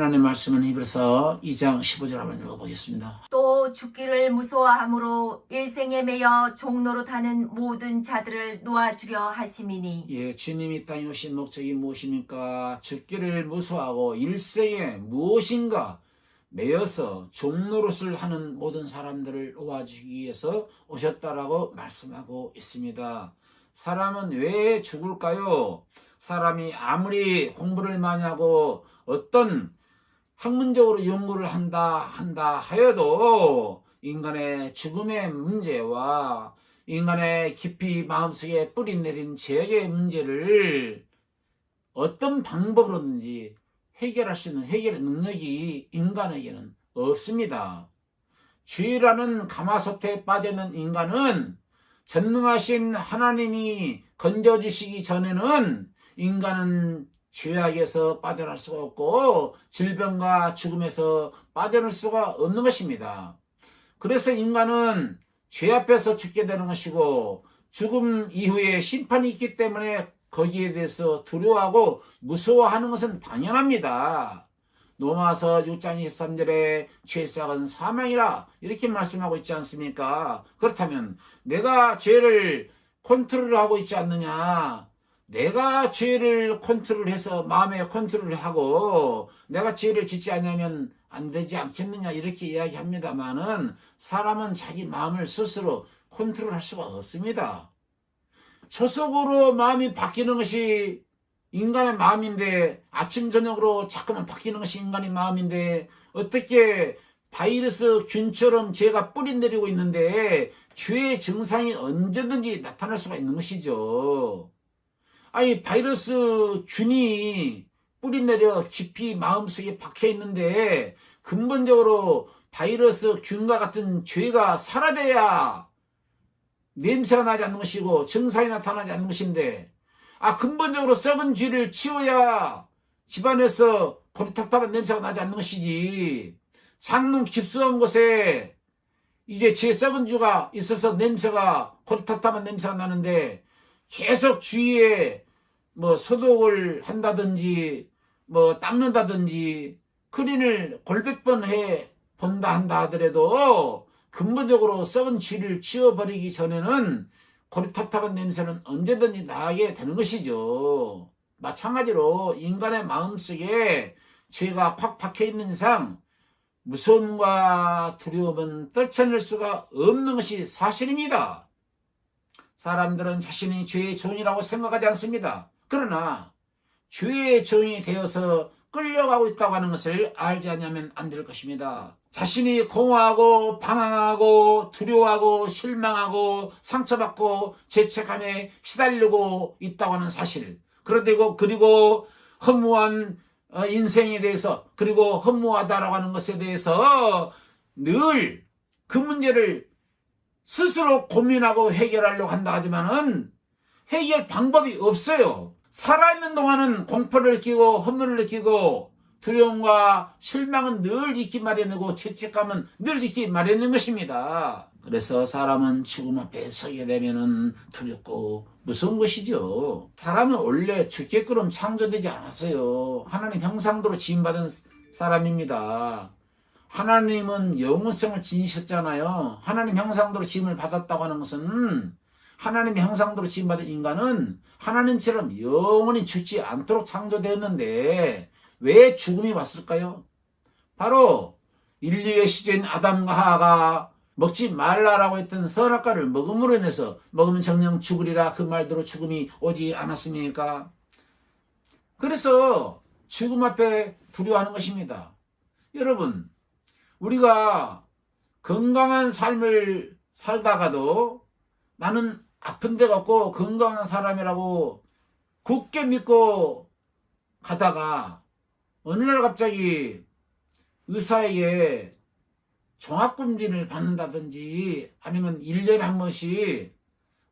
하나님 말씀은 히브리서 2장 15절 한번 읽어보겠습니다. 또 죽기를 무서워함으로 일생에 매여 종로로 타는 모든 자들을 놓아주려 하심이니. 예, 주님이 땅에 오신 목적이 무엇입니까? 죽기를 무서워하고 일생에 무엇인가 매여서 종노릇을 하는 모든 사람들을 놓아주기 위해서 오셨다라고 말씀하고 있습니다. 사람은 왜 죽을까요? 사람이 아무리 공부를 많이 하고 어떤 학문적으로 연구를 한다 하여도 인간의 죽음의 문제와 인간의 깊이 마음속에 뿌리 내린 죄의 문제를 어떤 방법으로든지 해결할 수 있는 해결의 능력이 인간에게는 없습니다. 죄라는 가마솥에 빠져있는 인간은 전능하신 하나님이 건져주시기 전에는 인간은 죄악에서 빠져날 수가 없고 질병과 죽음에서 빠져날 수가 없는 것입니다. 그래서 인간은 죄 앞에서 죽게 되는 것이고 죽음 이후에 심판이 있기 때문에 거기에 대해서 두려워하고 무서워하는 것은 당연합니다. 로마서 6장 23절에 죄싹은 사망이라 이렇게 말씀하고 있지 않습니까? 그렇다면 내가 죄를 컨트롤하고 있지 않느냐? 내가 죄를 컨트롤해서 마음에 컨트롤을 하고 내가 죄를 짓지 않으면 안 되지 않겠느냐 이렇게 이야기합니다만은 사람은 자기 마음을 스스로 컨트롤할 수가 없습니다. 초속으로 마음이 바뀌는 것이 인간의 마음인데 아침 저녁으로 자꾸만 바뀌는 것이 인간의 마음인데 어떻게 바이러스 균처럼 죄가 뿌리내리고 있는데 죄의 증상이 언제든지 나타날 수가 있는 것이죠. 아니 바이러스 균이 뿌리내려 깊이 마음속에 박혀 있는데 근본적으로 바이러스 균과 같은 죄가 사라져야 냄새가 나지 않는 것이고 증상이 나타나지 않는 것인데 근본적으로 썩은 쥐를 치워야 집안에서 고리탑탑한 냄새가 나지 않는 것이지 장롱 깊숙한 곳에 이제 제 썩은 쥐가 있어서 냄새가 고리탑탑한 냄새가 나는데 계속 주위에 소독을 한다든지 닦는다든지 클린을 골백 번 해 본다 한다 하더라도 근본적으로 썩은 쥐를 치워버리기 전에는 고리탑탑한 냄새는 언제든지 나게 되는 것이죠. 마찬가지로 인간의 마음속에 죄가 팍 박혀있는 이상 무서움과 두려움은 떨쳐낼 수가 없는 것이 사실입니다. 사람들은 자신이 죄의 종이라고 생각하지 않습니다. 그러나 죄의 종이 되어서 끌려가고 있다고 하는 것을 알지 않으면 안 될 것입니다. 자신이 공허하고 방황하고 두려워하고 실망하고 상처받고 죄책감에 시달리고 있다고 하는 사실, 그리고 허무한 인생에 대해서 그리고 허무하다라고 하는 것에 대해서 늘 그 문제를 스스로 고민하고 해결하려고 한다 하지만은 해결 방법이 없어요. 살아있는 동안은 공포를 느끼고 허물을 느끼고 두려움과 실망은 늘 있기 마련이고 죄책감은 늘 있기 마련인 것입니다. 그래서 사람은 죽음 앞에 서게 되면은 두렵고 무서운 것이죠. 사람은 원래 죽게끔 창조되지 않았어요. 하나님 형상대로 지음받은 사람입니다. 하나님은 영원성을 지니셨잖아요. 하나님 형상대로 지음을 받았다고 하는 것은 하나님의 형상대로 지음받은 인간은 하나님처럼 영원히 죽지 않도록 창조되었는데 왜 죽음이 왔을까요? 바로 인류의 시조인 아담과 하와가 먹지 말라라고 했던 선악과를 먹음으로 인해서 먹으면 정녕 죽으리라 그 말대로 죽음이 오지 않았습니까? 그래서 죽음 앞에 두려워하는 것입니다. 여러분, 우리가 건강한 삶을 살다가도 나는 아픈 데가 없고 건강한 사람이라고 굳게 믿고 가다가 어느 날 갑자기 의사에게 종합검진을 받는다든지 아니면 1년에 한 번씩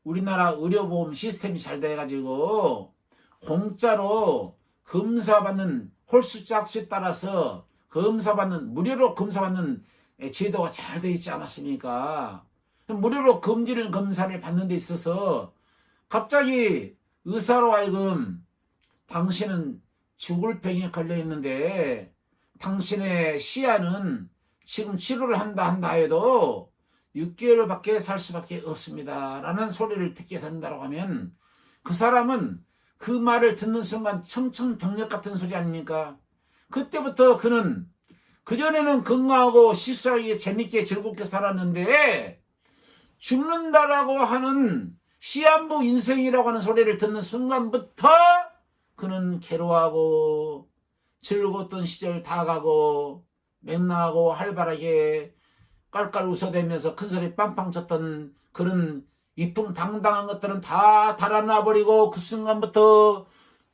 우리나라 의료보험 시스템이 잘 돼가지고 공짜로 검사받는 홀수 짝수에 따라서 무료로 검사받는 제도가 잘 돼 있지 않았습니까? 무료로 검사를 받는 데 있어서 갑자기 의사로 하여금 당신은 죽을 병에 걸려 있는데 당신의 시야는 지금 치료를 한다 해도 6개월밖에 살 수밖에 없습니다 라는 소리를 듣게 된다고 하면 그 사람은 그 말을 듣는 순간 청천벽력 같은 소리 아닙니까? 그때부터 그는 그전에는 건강하고 시스하게 재밌게 즐겁게 살았는데 죽는다라고 하는 시한부 인생이라고 하는 소리를 듣는 순간부터 그는 괴로워하고 즐거웠던 시절 다 가고 맹랑하고 활발하게 깔깔 웃어대면서 큰소리 빵빵 쳤던 그런 위풍당당한 것들은 다 달아나버리고 그 순간부터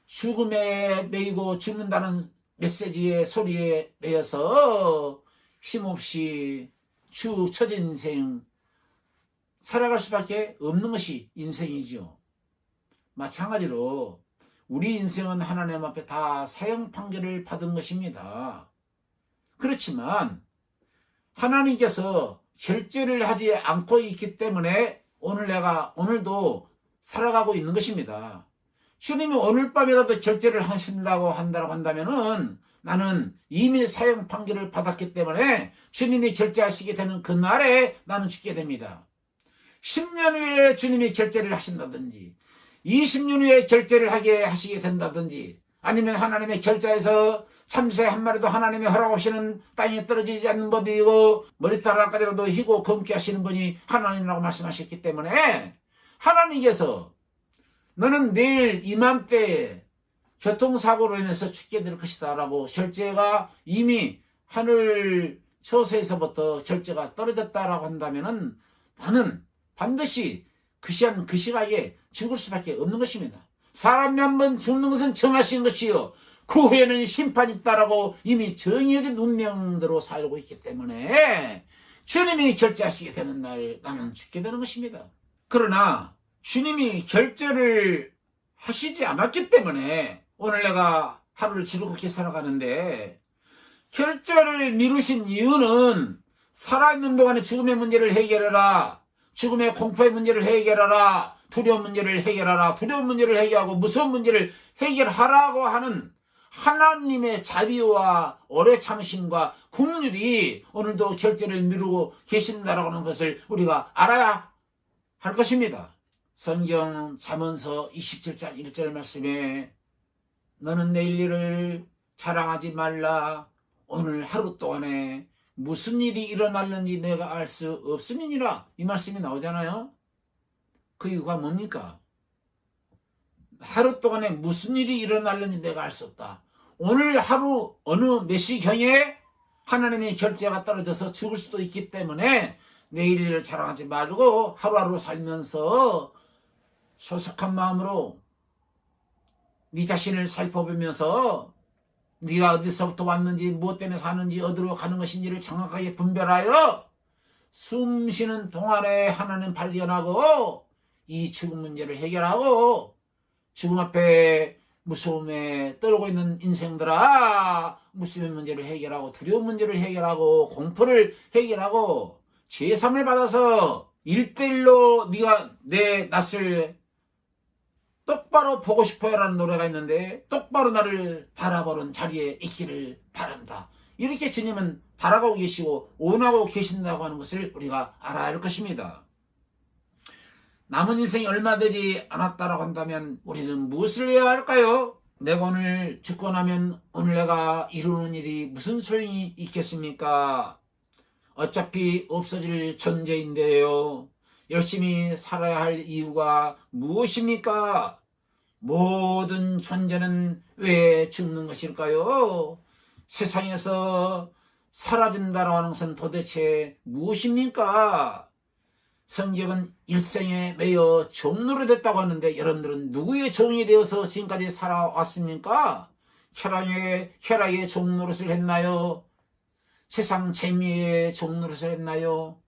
죽음에 매이고 죽는다는 메시지의 소리에 매여서 힘없이 축 처진 인생 살아갈 수밖에 없는 것이 인생이지요. 마찬가지로 우리 인생은 하나님 앞에 다 사형 판결을 받은 것입니다. 그렇지만 하나님께서 결제를 하지 않고 있기 때문에 오늘도 살아가고 있는 것입니다. 주님이 오늘 밤이라도 결제를 하신다고 한다면은 나는 이미 사형 판결을 받았기 때문에 주님이 결제하시게 되는 그날에 나는 죽게 됩니다. 10년 후에 주님이 결제를 하신다든지 20년 후에 결제를 하게 하시게 된다든지 아니면 하나님의 결제에서 참새 한 마리도 하나님의 허락 없이는 땅에 떨어지지 않는 법이고 머리카락까지라도 희고 검게 하시는 분이 하나님이라고 말씀하셨기 때문에 하나님께서 너는 내일 이맘때에 교통사고로 인해서 죽게 될 것이다 라고 결제가 이미 하늘 초세에서부터 결제가 떨어졌다라고 한다면은 나는 반드시 그 시간 그 시각에 죽을 수밖에 없는 것입니다. 사람이 한번 죽는 것은 정하신 것이요 그 후에는 심판이 있다라고 이미 정해진 운명대로 살고 있기 때문에 주님이 결제하시게 되는 날 나는 죽게 되는 것입니다. 그러나 주님이 결제를 하시지 않았기 때문에 오늘 내가 하루를 즐겁게 살아가는데 결제를 미루신 이유는 살아있는 동안에 죽음의 문제를 해결해라, 죽음의 공포의 문제를 해결하라, 두려운 문제를 해결하라, 두려운 문제를 해결하고 무서운 문제를 해결하라고 하는 하나님의 자비와 오래 참으심과 긍휼이 오늘도 결제를 미루고 계신다라고 하는 것을 우리가 알아야 할 것입니다. 성경 잠언서 27장 1절 말씀에 너는 내일 일을 자랑하지 말라. 오늘 하루 동안에 무슨 일이 일어날는지 내가 알 수 없음이니라. 이 말씀이 나오잖아요. 그 이유가 뭡니까? 하루 동안에 무슨 일이 일어날는지 내가 알 수 없다. 오늘 하루 어느 몇 시경에 하나님의 결제가 떨어져서 죽을 수도 있기 때문에 내일 일을 자랑하지 말고 하루하루 살면서 소속한 마음으로 네 자신을 살펴보면서 네가 어디서부터 왔는지 무엇 때문에 사는지 어디로 가는 것인지를 정확하게 분별하여 숨 쉬는 동안에 하나님 발견하고 이 죽음 문제를 해결하고 죽음 앞에 무서움에 떨고 있는 인생들아 무서운 문제를 해결하고 두려운 문제를 해결하고 공포를 해결하고 제3을 받아서 1:1로 네가 내 낯을 똑바로 보고 싶어요 라는 노래가 있는데 똑바로 나를 바라보는 자리에 있기를 바란다. 이렇게 주님은 바라고 계시고 원하고 계신다고 하는 것을 우리가 알아야 할 것입니다. 남은 인생이 얼마 되지 않았다라고 한다면 우리는 무엇을 해야 할까요? 내가 오늘 죽고 나면 오늘 내가 이루는 일이 무슨 소용이 있겠습니까? 어차피 없어질 존재인데요. 열심히 살아야 할 이유가 무엇입니까? 모든 존재는 왜 죽는 것일까요? 세상에서 사라진다라고 하는 것은 도대체 무엇입니까? 성경은 일생에 매여 종로로 됐다고 하는데 여러분들은 누구의 종이 되어서 지금까지 살아왔습니까? 쾌락의 종노릇을 했나요? 세상 재미의 종노릇을 했나요?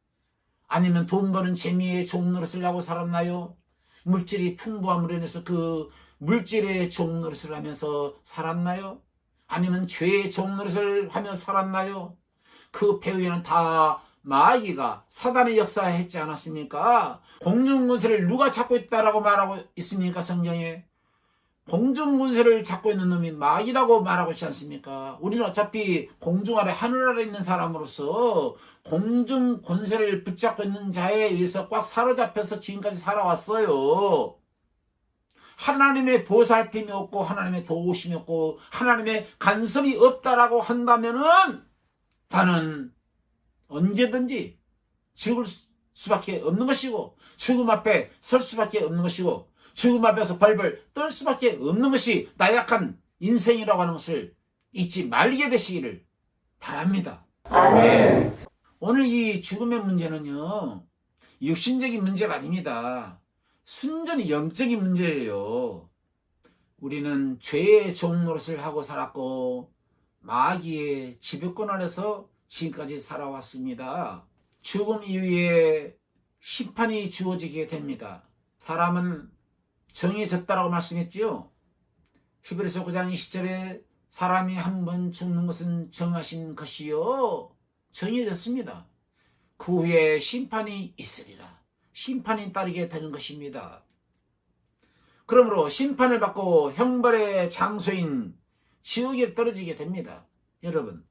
아니면 돈 버는 재미의 종노릇을 하고 살았나요? 물질이 풍부함으로 인해서 그 물질의 종노릇을 하면서 살았나요? 아니면 죄의 종노릇을 하며 살았나요? 그 배후에는 다 마귀가 사단의 역사했지 않았습니까? 공중권세를 누가 찾고 있다라고 말하고 있습니까? 성경에 공중권세를 잡고 있는 놈이 마귀라고 말하고 있지 않습니까? 우리는 어차피 공중 아래 하늘 아래 있는 사람으로서 공중권세를 붙잡고 있는 자에 의해서 꽉 사로잡혀서 지금까지 살아왔어요. 하나님의 보살핌이 없고 하나님의 도우심이 없고 하나님의 간섭이 없다라고 한다면은 나는 언제든지 죽을 수밖에 없는 것이고 죽음 앞에 설 수밖에 없는 것이고 죽음 앞에서 벌벌 떨 수밖에 없는 것이 나약한 인생이라고 하는 것을 잊지 말게 되시기를 바랍니다. 아멘. 오늘 이 죽음의 문제는요, 육신적인 문제가 아닙니다. 순전히 영적인 문제예요. 우리는 죄의 종노릇을 하고 살았고 마귀의 지배권 아래서 지금까지 살아왔습니다. 죽음 이후에 심판이 주어지게 됩니다. 사람은 정해졌다라고 말씀했지요. 히브리서 9장 20절에 사람이 한 번 죽는 것은 정하신 것이요, 정해졌습니다. 그 후에 심판이 있으리라. 심판이 따르게 되는 것입니다. 그러므로 심판을 받고 형벌의 장소인 지옥에 떨어지게 됩니다. 여러분,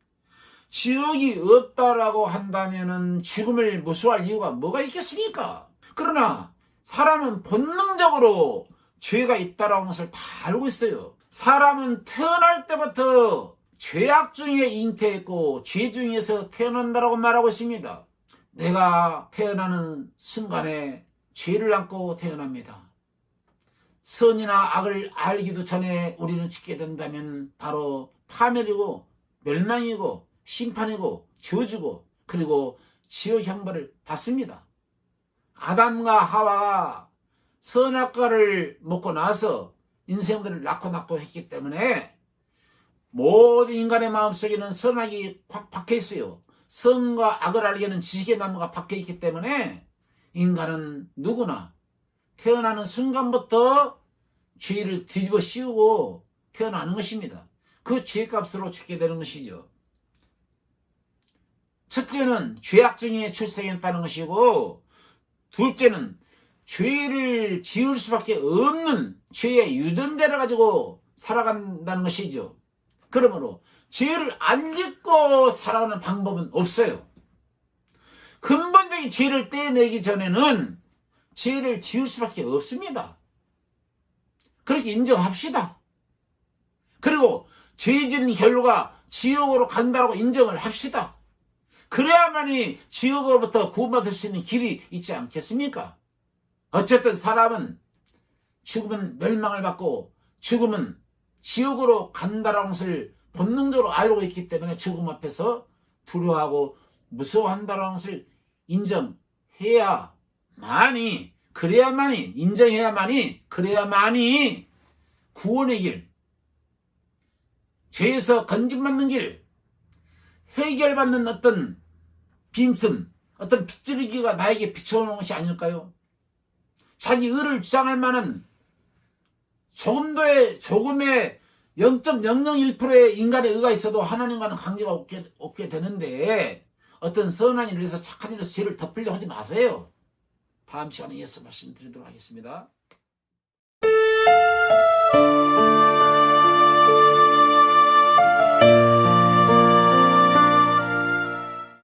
지옥이 없다라고 한다면은 죽음을 무서워할 이유가 뭐가 있겠습니까? 그러나 사람은 본능적으로 죄가 있다라는 것을 다 알고 있어요. 사람은 태어날 때부터 죄악 중에 잉태했고 죄 중에서 태어난다라고 말하고 있습니다. 내가 태어나는 순간에 죄를 안고 태어납니다. 선이나 악을 알기도 전에 우리는 죽게 된다면 바로 파멸이고 멸망이고 심판이고 저주고 그리고 지옥 형벌을 받습니다. 아담과 하와가 선악과를 먹고 나서 인생들을 낳고 했기 때문에 모든 인간의 마음속에는 선악이 확 박혀 있어요. 선과 악을 알게 하는 지식의 나무가 박혀 있기 때문에 인간은 누구나 태어나는 순간부터 죄를 뒤집어 씌우고 태어나는 것입니다. 그 죄값으로 죽게 되는 것이죠. 첫째는 죄악 중에 출생했다는 것이고, 둘째는 죄를 지을 수밖에 없는 죄의 유전자를 가지고 살아간다는 것이죠. 그러므로 죄를 안 짓고 살아가는 방법은 없어요. 근본적인 죄를 떼내기 전에는 죄를 지을 수밖에 없습니다. 그렇게 인정합시다. 그리고 죄 지은 결과가 지옥으로 간다고 인정을 합시다. 그래야만이 지옥으로부터 구원받을 수 있는 길이 있지 않겠습니까? 어쨌든 사람은 죽음은 멸망을 받고 죽음은 지옥으로 간다라는 것을 본능적으로 알고 있기 때문에 죽음 앞에서 두려워하고 무서워한다라는 것을 인정해야만이, 그래야만이, 인정해야만이, 그래야만이 구원의 길, 죄에서 건짐받는 길, 해결받는 어떤 빈틈, 어떤 빗줄기가 나에게 비춰오는 것이 아닐까요? 자기 의를 주장할 만한 조금의 0.001%의 인간의 의가 있어도 하나님과는 관계가 없게 되는데, 어떤 선한 일을 해서 착한 일에서 죄를 덮으려 하지 마세요. 다음 시간에 이어서 말씀드리도록 하겠습니다.